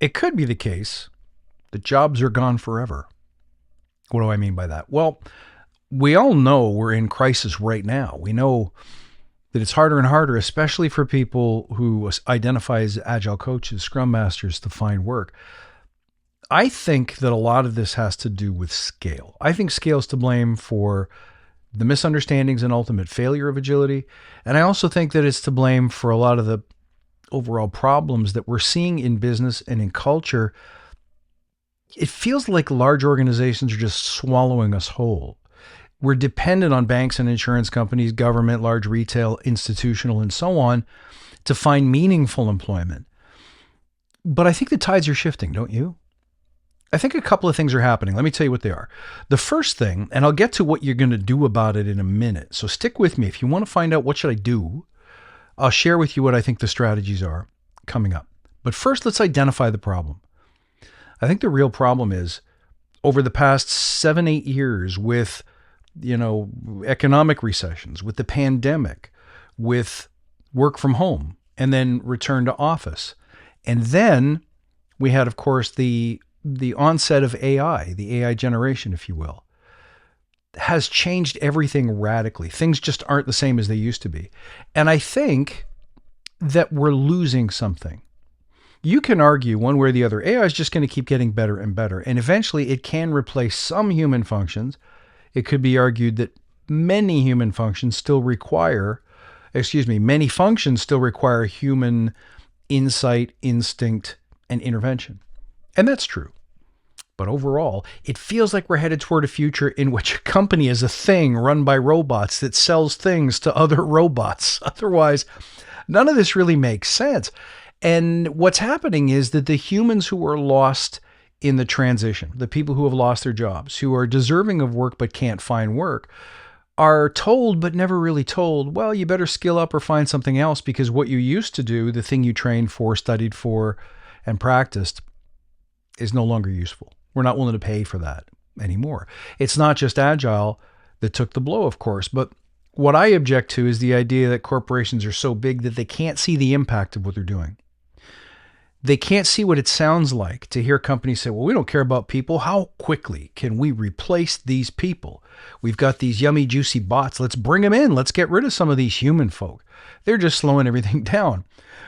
It could be the case that jobs are gone forever. What do I mean by that? Well, we all know we're in crisis right now. We know that it's harder and harder, especially for people who identify as agile coaches, scrum masters, to find work. I think that a lot of this has to do with scale. I think scale is to blame for the misunderstandings and ultimate failure of agility. And I also think that it's to blame for a lot of the overall problems that we're seeing in business and in culture. It feels like large organizations are just swallowing us whole. We're dependent on banks and insurance companies, government, large retail, institutional, and so on to find meaningful employment. But I think the tides are shifting, don't you? I think a couple of things are happening. Let me tell you what they are. The first thing, and I'll get to what you're going to do about it in a minute. So stick with me. If you want to find out what should I do, I'll share with you what I think the strategies are coming up. But first, let's identify the problem. I think the real problem is over the past 7-8 years with, economic recessions, with the pandemic, with work from home, and then return to office. And then we had, of course, the onset of AI, the AI generation, if you will, has changed everything radically. Things just aren't the same as they used to be. And I think that we're losing something. You can argue one way or the other, AI is just going to keep getting better and better. And eventually it can replace some human functions. It could be argued that many functions still require human insight, instinct, and intervention. And that's true. But overall, it feels like we're headed toward a future in which a company is a thing run by robots that sells things to other robots. Otherwise, none of this really makes sense. And what's happening is that the humans who are lost in the transition, the people who have lost their jobs, who are deserving of work but can't find work, are told but never really told, well, you better skill up or find something else because what you used to do, the thing you trained for, studied for, and practiced, is no longer useful. We're not willing to pay for that anymore. It's not just Agile that took the blow, of course, but what I object to is the idea that corporations are so big that they can't see the impact of what they're doing. They can't see what it sounds like to hear companies say, well, we don't care about people. How quickly can we replace these people? We've got these yummy, juicy bots. Let's bring them in. Let's get rid of some of these human folk. They're just slowing everything down.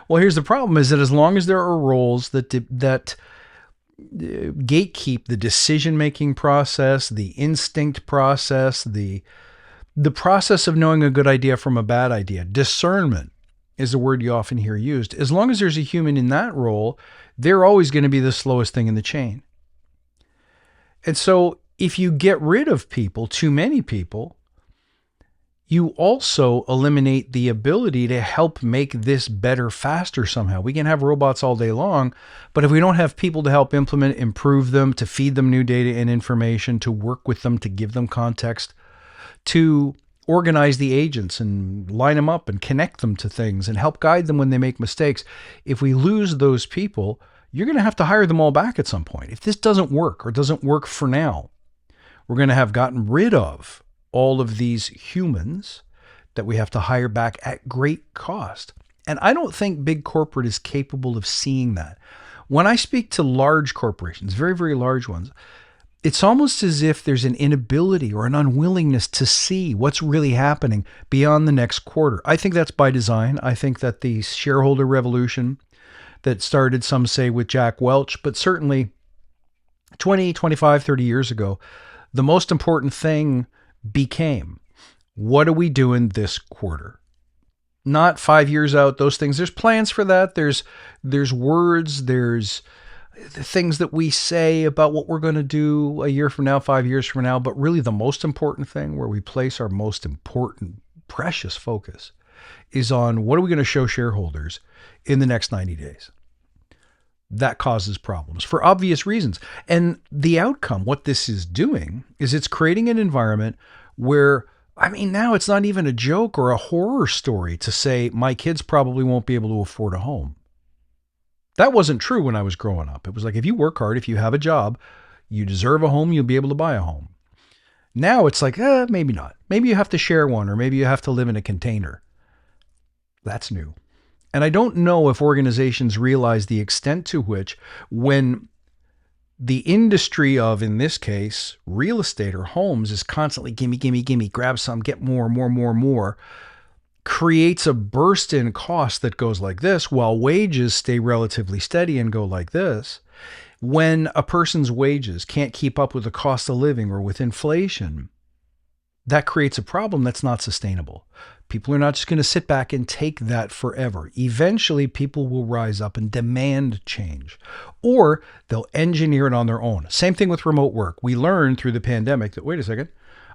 Well, here's the problem is that as long as there are roles that gatekeep the decision-making process, the instinct process, the process of knowing a good idea from a bad idea, discernment, is the word you often hear used. As long as there's a human in that role, they're always going to be the slowest thing in the chain. And so if you get rid of people, too many people, you also eliminate the ability to help make this better faster somehow. We can have robots all day long, but if we don't have people to help implement, improve them, to feed them new data and information, to work with them, to give them context, to organize the agents and line them up and connect them to things and help guide them when they make mistakes. If we lose those people, you're going to have to hire them all back at some point. If this doesn't work or doesn't work for now, we're going to have gotten rid of all of these humans that we have to hire back at great cost. And I don't think big corporate is capable of seeing that. When I speak to large corporations, very, very large ones, it's almost as if there's an inability or an unwillingness to see what's really happening beyond the next quarter. I think that's by design. I think that the shareholder revolution that started, some say, with Jack Welch, but certainly 20, 25, 30 years ago, the most important thing became, what are we doing this quarter? Not 5 years out, those things. There's plans for that. There's words, there's the things that we say about what we're going to do a year from now, 5 years from now, but really the most important thing where we place our most important, precious focus is on what are we going to show shareholders in the next 90 days. That causes problems for obvious reasons. And the outcome, what this is doing, is it's creating an environment where, now it's not even a joke or a horror story to say my kids probably won't be able to afford a home. That wasn't true when I was growing up. It was like, if you work hard, if you have a job, you deserve a home, you'll be able to buy a home. Now it's like, maybe not. Maybe you have to share one, or maybe you have to live in a container. That's new. And I don't know if organizations realize the extent to which, when the industry of, in this case, real estate or homes is constantly gimme, gimme, gimme, grab some, get more, more, more, more, creates a burst in cost that goes like this while wages stay relatively steady and go like this. When a person's wages can't keep up with the cost of living or with inflation, that creates a problem that's not sustainable. People are not just going to sit back and take that forever. Eventually, people will rise up and demand change, or they'll engineer it on their own. Same thing with remote work. We learned through the pandemic that, wait a second,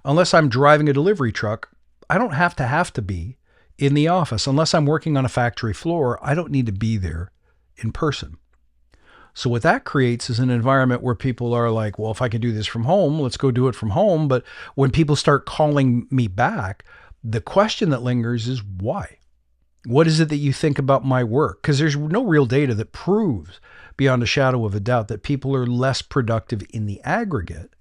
unless I'm driving a delivery truck, I don't have to be in the office. Unless I'm working on a factory floor, I don't need to be there in person. So what that creates is an environment where people are like, well, if I can do this from home, let's go do it from home. But when people start calling me back, the question that lingers is why? What is it that you think about my work? Because there's no real data that proves beyond a shadow of a doubt that people are less productive in the aggregate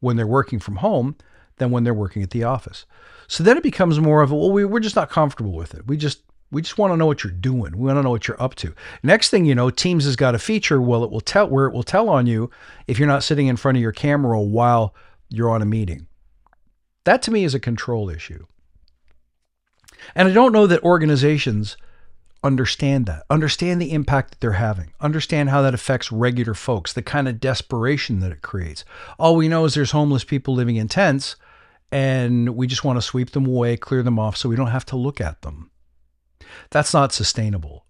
when they're working from home than when they're working at the office. So then it becomes more of a, well, we're just not comfortable with it. We just want to know what you're doing. We want to know what you're up to. Next thing you know, Teams has got a feature where it will tell on you if you're not sitting in front of your camera while you're on a meeting. That to me is a control issue. And I don't know that organizations understand that, understand the impact that they're having, understand how that affects regular folks, the kind of desperation that it creates. All we know is there's homeless people living in tents, and we just want to sweep them away, clear them off so we don't have to look at them. That's not sustainable.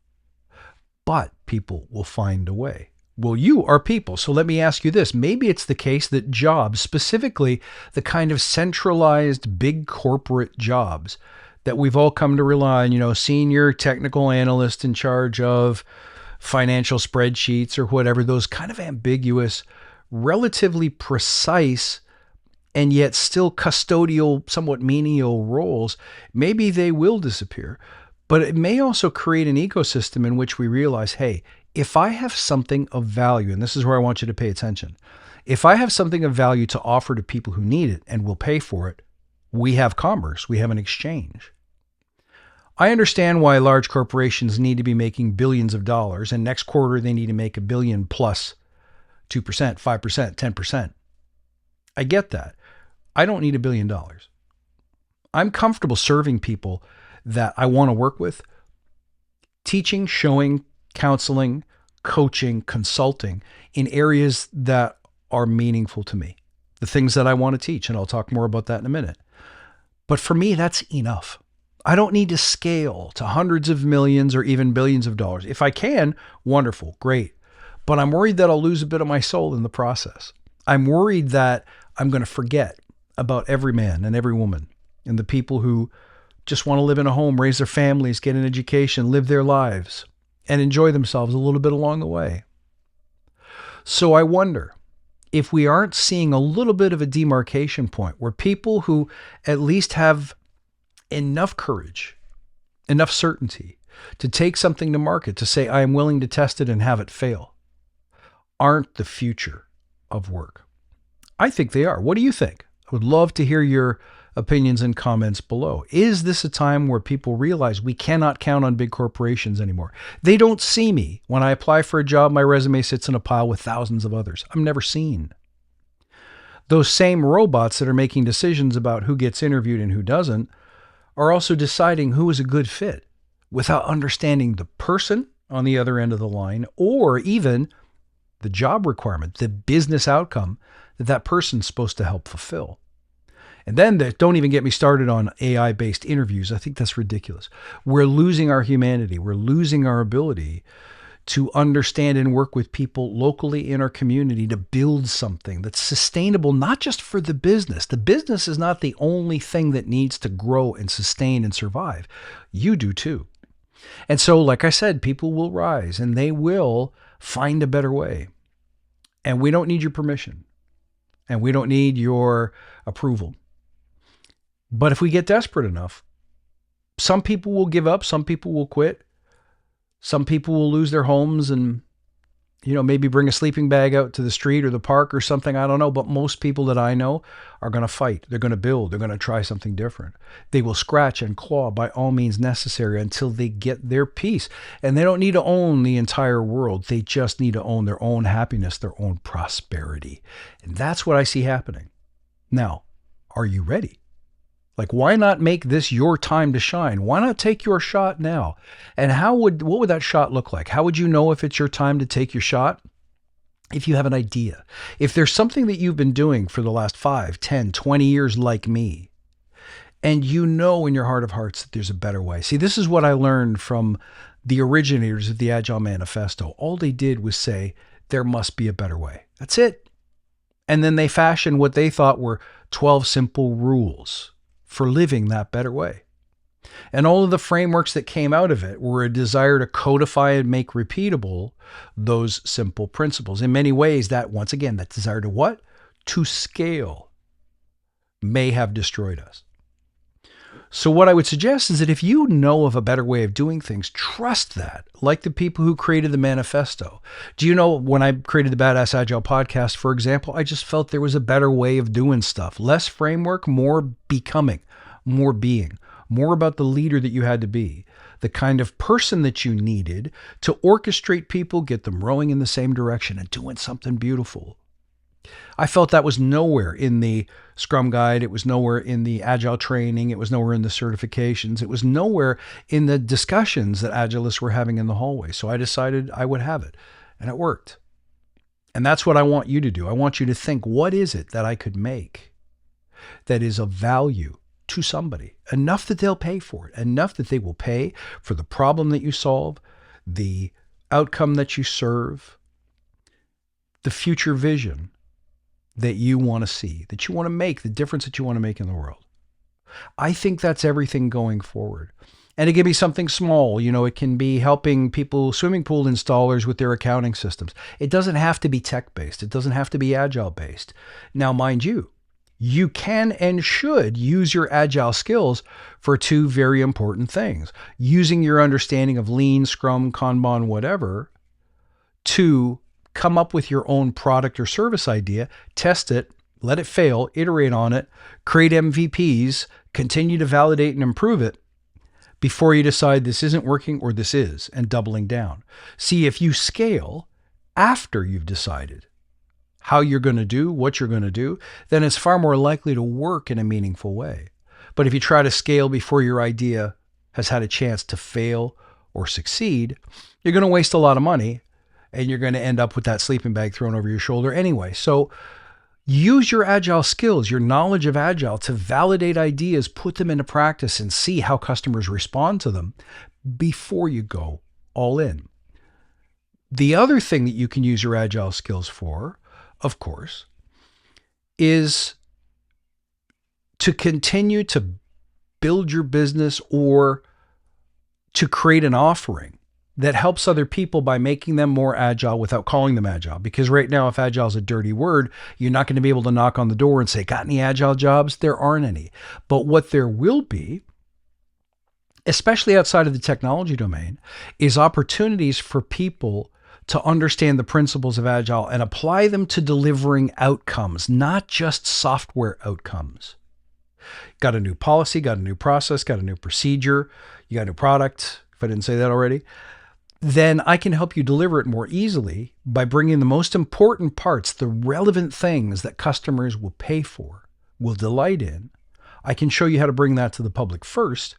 But people will find a way. Well, you are people. So let me ask you this. Maybe it's the case that jobs, specifically the kind of centralized big corporate jobs that we've all come to rely on, senior technical analyst in charge of financial spreadsheets or whatever, those kind of ambiguous, relatively precise, and yet still custodial, somewhat menial roles, maybe they will disappear. But it may also create an ecosystem in which we realize, hey, if I have something of value, and this is where I want you to pay attention, if I have something of value to offer to people who need it and will pay for it, we have commerce, we have an exchange. I understand why large corporations need to be making billions of dollars, and next quarter they need to make $1 billion plus 2%, 5%, 10%. I get that. I don't need $1 billion. I'm comfortable serving people that I want to work with, teaching, showing, counseling, coaching, consulting in areas that are meaningful to me, the things that I want to teach. And I'll talk more about that in a minute. But for me, that's enough. I don't need to scale to hundreds of millions or even billions of dollars. If I can, wonderful, great. But I'm worried that I'll lose a bit of my soul in the process. I'm worried that I'm going to forget about every man and every woman and the people who just want to live in a home, raise their families, get an education, live their lives, and enjoy themselves a little bit along the way. So I wonder if we aren't seeing a little bit of a demarcation point where people who at least have enough courage, enough certainty to take something to market, to say, I am willing to test it and have it fail, aren't the future of work. I think they are. What do you think? I would love to hear your opinions and comments below. Is this a time where people realize we cannot count on big corporations anymore? They don't see me. When I apply for a job, my resume sits in a pile with thousands of others I'm never seen. Those same robots that are making decisions about who gets interviewed and who doesn't are also deciding who is a good fit without understanding the person on the other end of the line, or even the job requirement, the business outcome that person's supposed to help fulfill. And then don't even get me started on AI-based interviews. I think that's ridiculous. We're losing our humanity. We're losing our ability to understand and work with people locally in our community to build something that's sustainable, not just for the business. The business is not the only thing that needs to grow and sustain and survive. You do too. And so, like I said, people will rise and they will find a better way. And we don't need your permission. And we don't need your approval. But if we get desperate enough, some people will give up, some people will quit, some people will lose their homes and Maybe bring a sleeping bag out to the street or the park or something. I don't know. But most people that I know are going to fight. They're going to build. They're going to try something different. They will scratch and claw by all means necessary until they get their peace. And they don't need to own the entire world. They just need to own their own happiness, their own prosperity. And that's what I see happening. Now, are you ready? Like, why not make this your time to shine? Why not take your shot now? And what would that shot look like? How would you know if it's your time to take your shot? If you have an idea, if there's something that you've been doing for the last 5, 10, 20 years like me, and you know in your heart of hearts that there's a better way. See, this is what I learned from the originators of the Agile Manifesto. All they did was say, there must be a better way. That's it. And then they fashioned what they thought were 12 simple rules for living that better way. And all of the frameworks that came out of it were a desire to codify and make repeatable those simple principles. In many ways, that, once again, that desire to what? To scale may have destroyed us. So what I would suggest is that if you know of a better way of doing things, trust that, like the people who created the manifesto. Do you know, when I created the Badass Agile podcast, for example, I just felt there was a better way of doing stuff. Less framework, more becoming, more being, more about the leader that you had to be, the kind of person that you needed to orchestrate people, get them rowing in the same direction and doing something beautiful. I felt that was nowhere in the Scrum Guide. It was nowhere in the Agile training. It was nowhere in the certifications. It was nowhere in the discussions that Agilists were having in the hallway. So I decided I would have it, and it worked. And that's what I want you to do. I want you to think, what is it that I could make that is of value to somebody, enough that they'll pay for it, enough that they will pay for the problem that you solve, the outcome that you serve, the future vision that you want to see, that you want to make, the difference that you want to make in the world. I think that's everything going forward. And it can be something small. It can be helping people, swimming pool installers, with their accounting systems. It doesn't have to be tech-based. It doesn't have to be Agile-based. Now, mind you, you can and should use your Agile skills for two very important things. Using your understanding of Lean, Scrum, Kanban, whatever, to come up with your own product or service idea, test it, let it fail, iterate on it, create MVPs, continue to validate and improve it before you decide this isn't working or this is, and doubling down. See, if you scale after you've decided how you're going to do, what you're going to do, then it's far more likely to work in a meaningful way. But if you try to scale before your idea has had a chance to fail or succeed, you're going to waste a lot of money, and you're going to end up with that sleeping bag thrown over your shoulder anyway. So use your Agile skills, your knowledge of Agile, to validate ideas, put them into practice, and see how customers respond to them before you go all in. The other thing that you can use your Agile skills for, of course, is to continue to build your business or to create an offering that helps other people by making them more agile without calling them agile. Because right now, if agile is a dirty word, you're not going to be able to knock on the door and say, got any agile jobs? There aren't any. But what there will be, especially outside of the technology domain, is opportunities for people to understand the principles of agile and apply them to delivering outcomes, not just software outcomes. Got a new policy, got a new process, got a new procedure, you got a new product, if I didn't say that already, then I can help you deliver it more easily by bringing the most important parts, the relevant things that customers will pay for, will delight in. I can show you how to bring that to the public first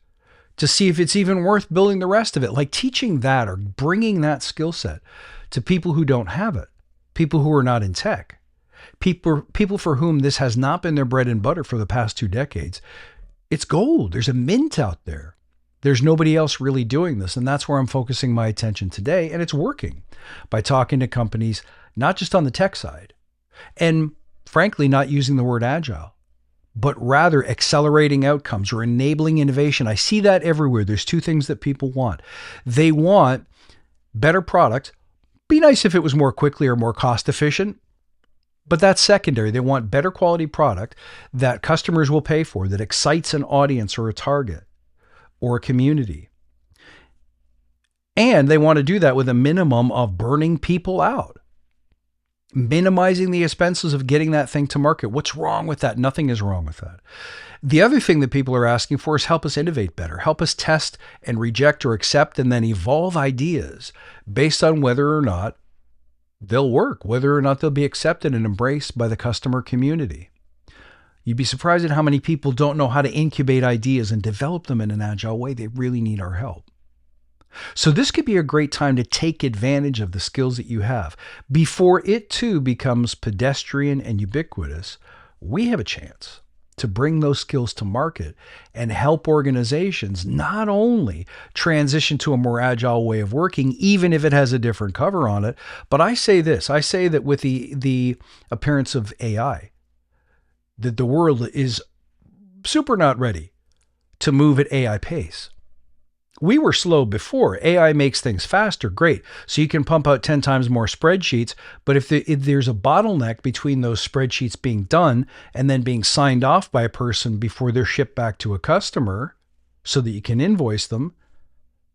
to see if it's even worth building the rest of it, like teaching that or bringing that skill set to people who don't have it, people who are not in tech, people for whom this has not been their bread and butter for the past 2 decades. It's gold. There's a mint out there. There's nobody else really doing this. And that's where I'm focusing my attention today. And it's working by talking to companies, not just on the tech side, and frankly, not using the word agile, but rather accelerating outcomes or enabling innovation. I see that everywhere. There's 2 things that people want. They want better product. Be nice if it was more quickly or more cost efficient, but that's secondary. They want better quality product that customers will pay for, that excites an audience or a target or a community. And they want to do that with a minimum of burning people out, minimizing the expenses of getting that thing to market. What's wrong with that? Nothing is wrong with that. The other thing that people are asking for is help us innovate better, help us test and reject or accept and then evolve ideas based on whether or not they'll work, whether or not they'll be accepted and embraced by the customer community. You'd be surprised at how many people don't know how to incubate ideas and develop them in an agile way. They really need our help. So this could be a great time to take advantage of the skills that you have. Before it too becomes pedestrian and ubiquitous, we have a chance to bring those skills to market and help organizations not only transition to a more agile way of working, even if it has a different cover on it, but I say that with the appearance of AI, that the world is super not ready to move at AI pace. We were slow before. AI makes things faster, great. So you can pump out 10 times more spreadsheets, but if there's a bottleneck between those spreadsheets being done and then being signed off by a person before they're shipped back to a customer so that you can invoice them,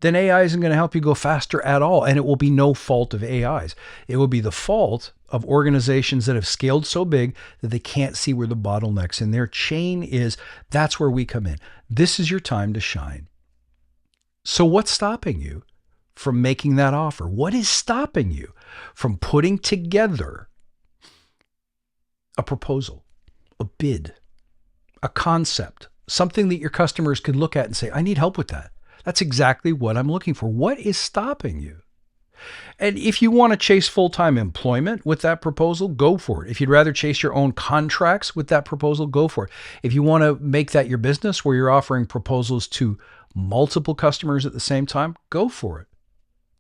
then AI isn't going to help you go faster at all. And it will be no fault of AIs. It will be the fault of organizations that have scaled so big that they can't see where the bottlenecks in their chain is. That's where we come in. This is your time to shine. So what's stopping you from making that offer? What is stopping you from putting together a proposal, a bid, a concept, something that your customers could look at and say, I need help with that. That's exactly what I'm looking for. What is stopping you? And if you want to chase full-time employment with that proposal, go for it. If you'd rather chase your own contracts with that proposal, go for it. If you want to make that your business where you're offering proposals to multiple customers at the same time, go for it.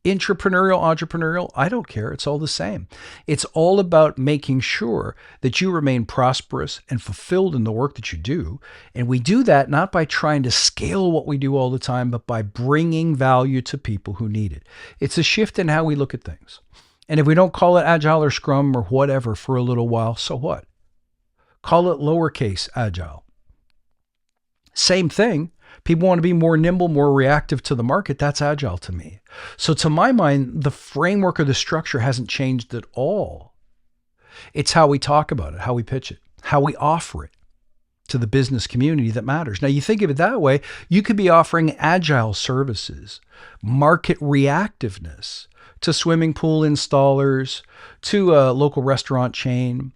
Entrepreneurial, I don't care. It's all the same. It's all about making sure that you remain prosperous and fulfilled in the work that you do. And we do that not by trying to scale what we do all the time, but by bringing value to people who need it. It's a shift in how we look at things. And if we don't call it Agile or Scrum or whatever for a little while, so what? Call it lowercase agile. Same thing. People want to be more nimble, more reactive to the market. That's agile to me. So to my mind, the framework or the structure hasn't changed at all. It's how we talk about it, how we pitch it, how we offer it to the business community that matters. Now, you think of it that way, you could be offering agile services, market reactiveness to swimming pool installers, to a local restaurant chain,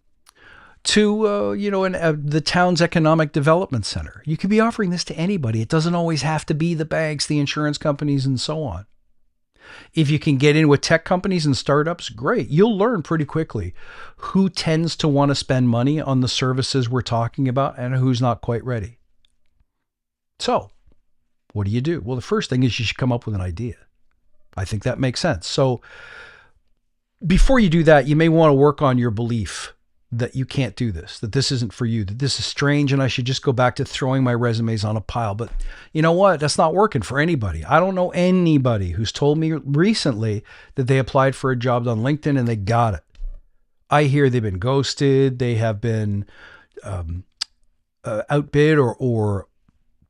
to the town's economic development center. You could be offering this to anybody. It doesn't always have to be the banks, the insurance companies, and so on. If you can get in with tech companies and startups, great. You'll learn pretty quickly who tends to want to spend money on the services we're talking about and who's not quite ready. So, what do? Well, the first thing is you should come up with an idea. I think that makes sense. So, before you do that, you may want to work on your belief that you can't do this, that this isn't for you, that this is strange and I should just go back to throwing my resumes on a pile. But you know what? That's not working for anybody. I don't know anybody who's told me recently that they applied for a job on LinkedIn and they got it. I hear they've been ghosted. They have been outbid or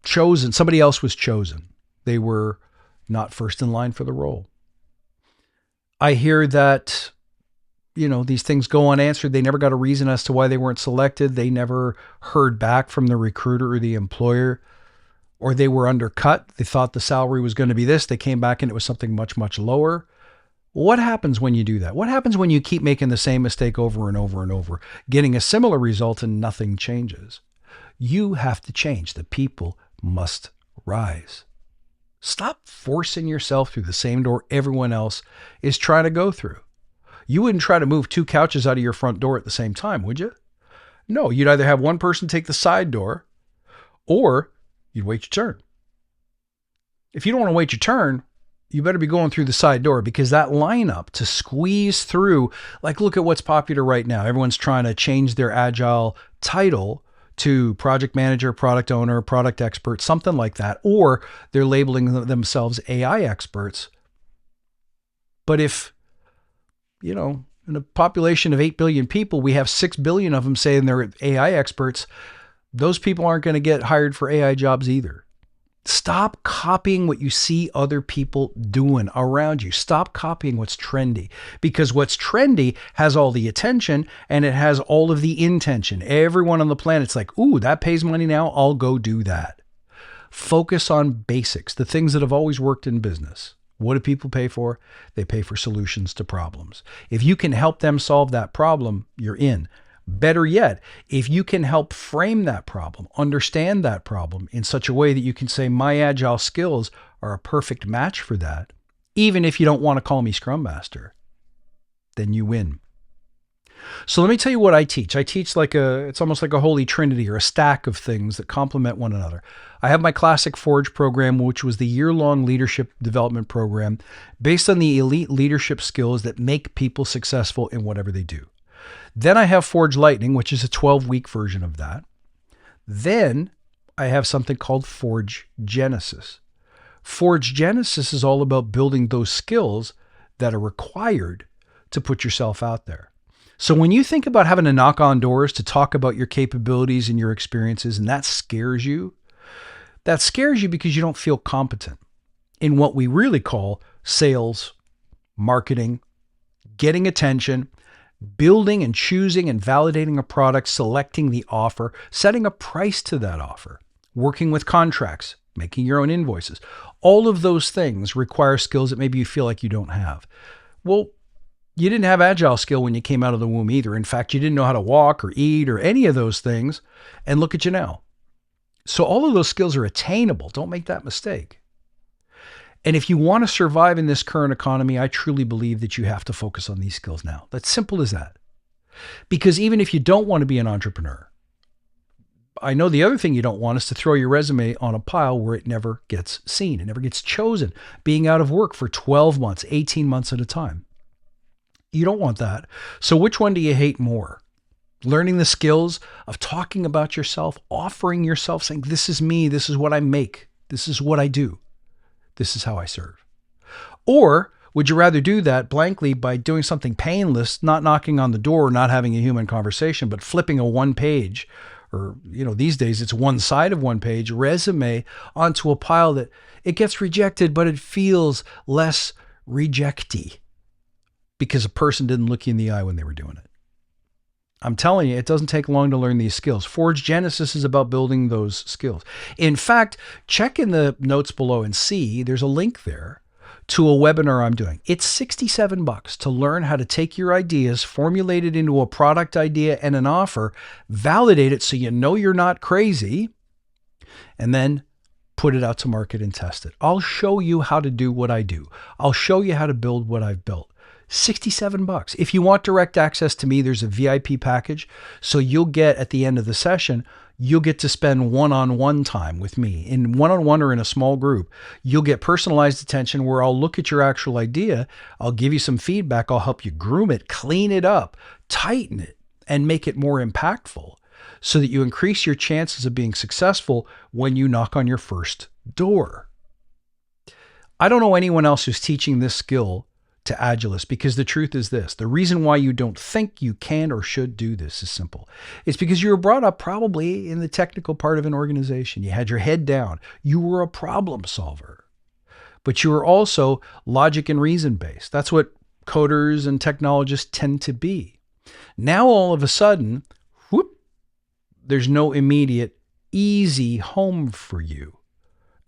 chosen. Somebody else was chosen. They were not first in line for the role. I hear that these things go unanswered. They never got a reason as to why they weren't selected. They never heard back from the recruiter or the employer, or they were undercut. They thought the salary was going to be this. They came back and it was something much, much lower. What happens when you do that? What happens when you keep making the same mistake over and over and over, getting a similar result and nothing changes? You have to change. The people must rise. Stop forcing yourself through the same door everyone else is trying to go through. You wouldn't try to move 2 couches out of your front door at the same time, would you? No, you'd either have one person take the side door or you'd wait your turn. If you don't want to wait your turn, you better be going through the side door, because that lineup to squeeze through, like look at what's popular right now. Everyone's trying to change their agile title to project manager, product owner, product expert, something like that, or they're labeling themselves AI experts. But if in a population of 8 billion people, we have 6 billion of them saying they're AI experts, those people aren't going to get hired for AI jobs either. Stop copying what you see other people doing around you. Stop copying what's trendy, because what's trendy has all the attention and it has all of the intention. Everyone on the planet's like, ooh, that pays money now. I'll go do that. Focus on basics, the things that have always worked in business. What do people pay for? They pay for solutions to problems. If you can help them solve that problem, you're in. Better yet, if you can help frame that problem, understand that problem in such a way that you can say, my agile skills are a perfect match for that, even if you don't want to call me Scrum Master, then you win. So let me tell you what I teach. I teach it's almost like a holy trinity or a stack of things that complement one another. I have my classic Forge program, which was the year-long leadership development program based on the elite leadership skills that make people successful in whatever they do. Then I have Forge Lightning, which is a 12-week version of that. Then I have something called Forge Genesis. Forge Genesis is all about building those skills that are required to put yourself out there. So when you think about having to knock on doors to talk about your capabilities and your experiences, and that scares you because you don't feel competent in what we really call sales, marketing, getting attention, building and choosing and validating a product, selecting the offer, setting a price to that offer, working with contracts, making your own invoices. All of those things require skills that maybe you feel like you don't have. Well, you didn't have agile skill when you came out of the womb either. In fact, you didn't know how to walk or eat or any of those things. And look at you now. So all of those skills are attainable. Don't make that mistake. And if you want to survive in this current economy, I truly believe that you have to focus on these skills now. That's simple as that. Because even if you don't want to be an entrepreneur, I know the other thing you don't want is to throw your resume on a pile where it never gets seen. It never gets chosen. Being out of work for 12 months, 18 months at a time. You don't want that. So which one do you hate more? Learning the skills of talking about yourself, offering yourself, saying, this is me, this is what I make, this is what I do. This is how I serve. Or would you rather do that blankly by doing something painless, not knocking on the door, not having a human conversation, but flipping a one page, or these days it's one side of one page resume onto a pile that it gets rejected, but it feels less rejecty because a person didn't look you in the eye when they were doing it. I'm telling you, it doesn't take long to learn these skills. Forge Genesis is about building those skills. In fact, check in the notes below and see, there's a link there to a webinar I'm doing. It's $67 to learn how to take your ideas, formulate it into a product idea and an offer, validate it so you know you're not crazy, and then put it out to market and test it. I'll show you how to do what I do. I'll show you how to build what I've built. $67. If you want direct access to me, there's a VIP package. So you'll get, at the end of the session, you'll get to spend one-on-one time with me. In one-on-one or in a small group, you'll get personalized attention where I'll look at your actual idea. I'll give you some feedback. I'll help you groom it, clean it up, tighten it, and make it more impactful so that you increase your chances of being successful when you knock on your first door. I don't know anyone else who's teaching this skill to Agile Is, because the truth is this: the reason why you don't think you can or should do this is simple. It's because you were brought up probably in the technical part of an organization. You had your head down. You were a problem solver, but you were also logic and reason based. That's what coders and technologists tend to be. Now, all of a sudden, whoop, there's no immediate, easy home for you.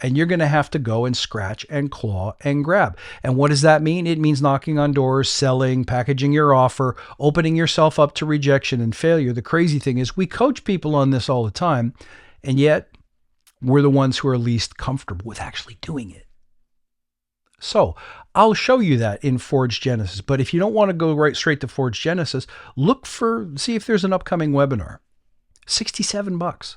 And you're going to have to go and scratch and claw and grab. And what does that mean? It means knocking on doors, selling, packaging your offer, opening yourself up to rejection and failure. The crazy thing is we coach people on this all the time, and yet we're the ones who are least comfortable with actually doing it. So I'll show you that in Forge Genesis. But if you don't want to go right straight to Forge Genesis, see if there's an upcoming webinar. $67.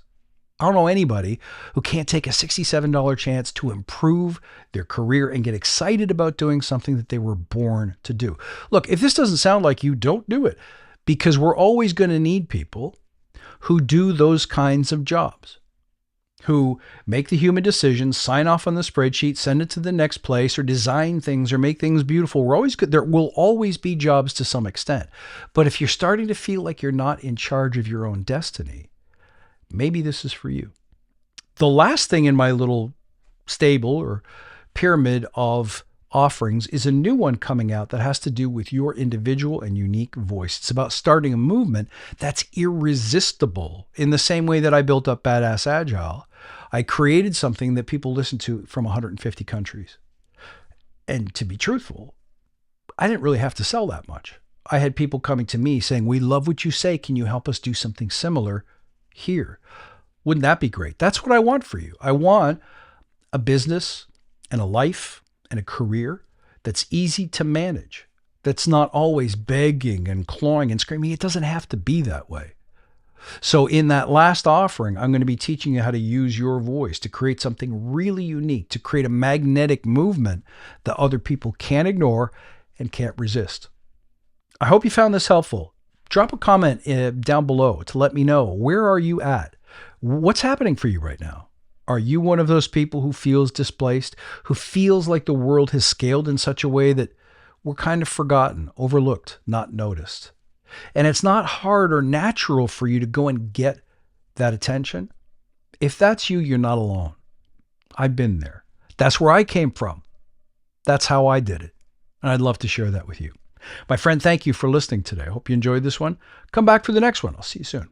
I don't know anybody who can't take a $67 chance to improve their career and get excited about doing something that they were born to do. Look, if this doesn't sound like you, don't do it, because we're always going to need people who do those kinds of jobs, who make the human decisions, sign off on the spreadsheet, send it to the next place, or design things or make things beautiful. There will always be jobs to some extent. But if you're starting to feel like you're not in charge of your own destiny, maybe this is for you. The last thing in my little stable or pyramid of offerings is a new one coming out that has to do with your individual and unique voice. It's about starting a movement that's irresistible. In the same way that I built up Badass Agile, I created something that people listen to from 150 countries. And to be truthful, I didn't really have to sell that much. I had people coming to me saying, we love what you say. Can you help us do something similar here? Wouldn't that be great? That's what I want for you. I want a business and a life and a career that's easy to manage, that's not always begging and clawing and screaming. It doesn't have to be that way. So in that last offering, I'm going to be teaching you how to use your voice to create something really unique, to create a magnetic movement that other people can't ignore and can't resist. I hope you found this helpful. Drop a comment down below to let me know, where are you at? What's happening for you right now? Are you one of those people who feels displaced, who feels like the world has scaled in such a way that we're kind of forgotten, overlooked, not noticed? And it's not hard or natural for you to go and get that attention. If that's you, you're not alone. I've been there. That's where I came from. That's how I did it. And I'd love to share that with you. My friend, thank you for listening today. I hope you enjoyed this one. Come back for the next one. I'll see you soon.